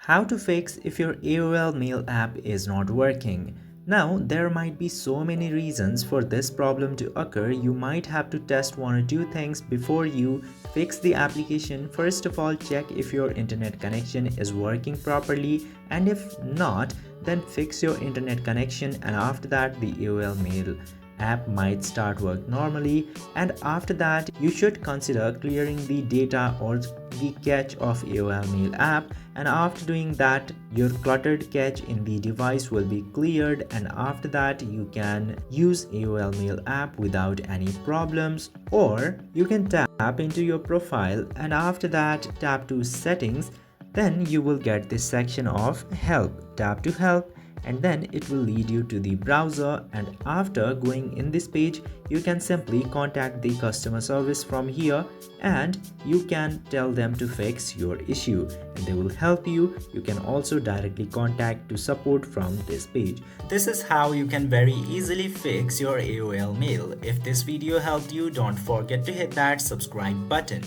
How to fix if your AOL mail app is not working. Now, there might be so many reasons for this problem to occur. You might have to test one or two things before you fix the application. First of all, check if your internet connection is working properly, and if not, then fix your internet connection, and after that the AOL mail app might start work normally. And after that, you should consider clearing the data or the cache of AOL mail app, and after doing that your cluttered cache in the device will be cleared, and after that you can use AOL mail app without any problems. Or you can tap into your profile and after that tap to settings, then you will get this section of help. Tap to help and then it will lead you to the browser, and after going in this page you can simply contact the customer service from here and you can tell them to fix your issue and they will help you. You can also directly contact to support from this page. This is how you can very easily fix your AOL mail. If this video helped you, don't forget to hit that subscribe button.